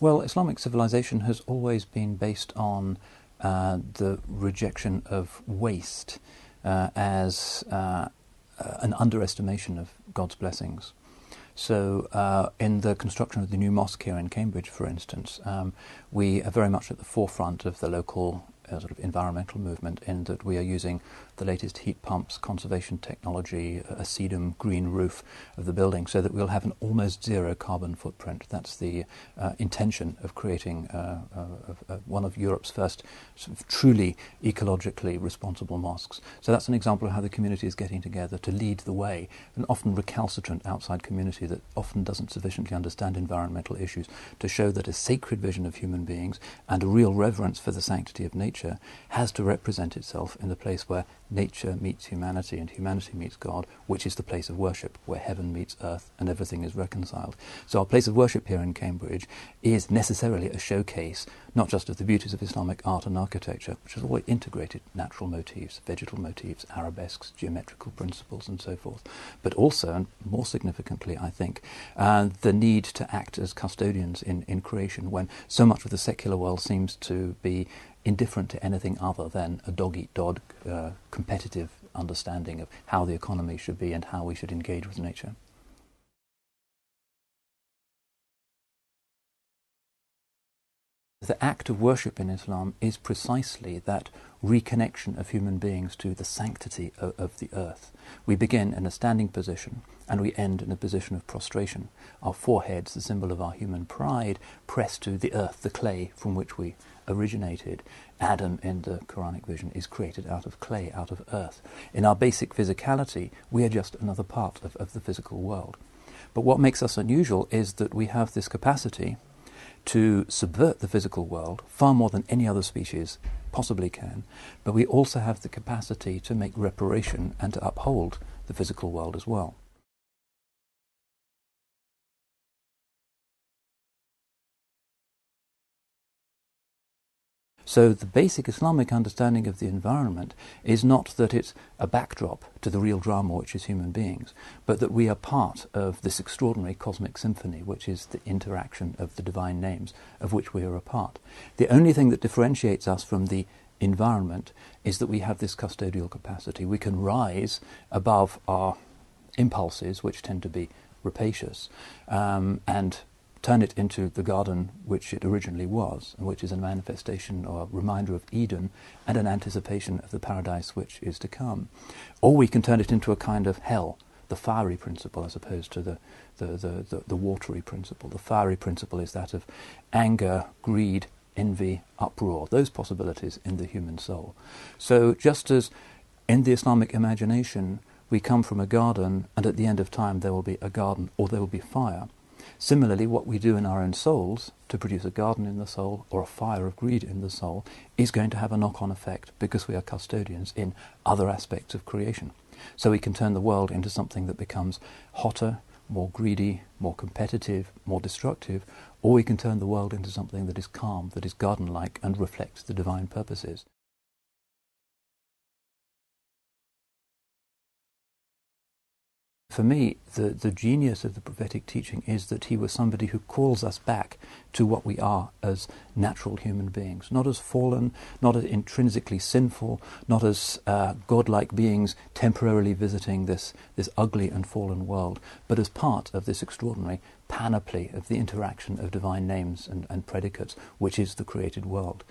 Well, Islamic civilization has always been based on the rejection of waste as an underestimation of God's blessings. So in the construction of the new mosque here in Cambridge, for instance, we are very much at the forefront of the local sort of environmental movement, in that we are using the latest heat pumps, conservation technology, a sedum green roof of the building, so that we'll have an almost zero carbon footprint. That's the intention of creating one of Europe's first sort of truly ecologically responsible mosques. So that's an example of how the community is getting together to lead the way, an often recalcitrant outside community that often doesn't sufficiently understand environmental issues, to show that a sacred vision of human beings and a real reverence for the sanctity of nature has to represent itself in the place where nature meets humanity and humanity meets God, which is the place of worship, where heaven meets earth and everything is reconciled. So our place of worship here in Cambridge is necessarily a showcase not just of the beauties of Islamic art and architecture, which has always integrated natural motifs, vegetal motifs, arabesques, geometrical principles and so forth, but also, and more significantly I think, the need to act as custodians in creation, when so much of the secular world seems to be indifferent to anything other than a dog-eat-dog competitive understanding of how the economy should be and how we should engage with nature. The act of worship in Islam is precisely that reconnection of human beings to the sanctity of the earth. We begin in a standing position and we end in a position of prostration. Our foreheads, the symbol of our human pride, pressed to the earth, the clay from which we originated. Adam, in the Quranic vision, is created out of clay, out of earth. In our basic physicality, we are just another part of the physical world. But what makes us unusual is that we have this capacity to subvert the physical world far more than any other species possibly can, but we also have the capacity to make reparation and to uphold the physical world as well. So the basic Islamic understanding of the environment is not that it's a backdrop to the real drama which is human beings, but that we are part of this extraordinary cosmic symphony which is the interaction of the divine names of which we are a part. The only thing that differentiates us from the environment is that we have this custodial capacity. We can rise above our impulses, which tend to be rapacious, and turn it into the garden which it originally was, and which is a manifestation or a reminder of Eden and an anticipation of the paradise which is to come. Or we can turn it into a kind of hell, the fiery principle as opposed to the watery principle. The fiery principle is that of anger, greed, envy, uproar, those possibilities in the human soul. So just as in the Islamic imagination we come from a garden and at the end of time there will be a garden or there will be fire, similarly, what we do in our own souls to produce a garden in the soul or a fire of greed in the soul is going to have a knock-on effect because we are custodians in other aspects of creation. So we can turn the world into something that becomes hotter, more greedy, more competitive, more destructive, or we can turn the world into something that is calm, that is garden-like and reflects the divine purposes. For me, the genius of the prophetic teaching is that he was somebody who calls us back to what we are as natural human beings, not as fallen, not as intrinsically sinful, not as godlike beings temporarily visiting this ugly and fallen world, but as part of this extraordinary panoply of the interaction of divine names and predicates, which is the created world.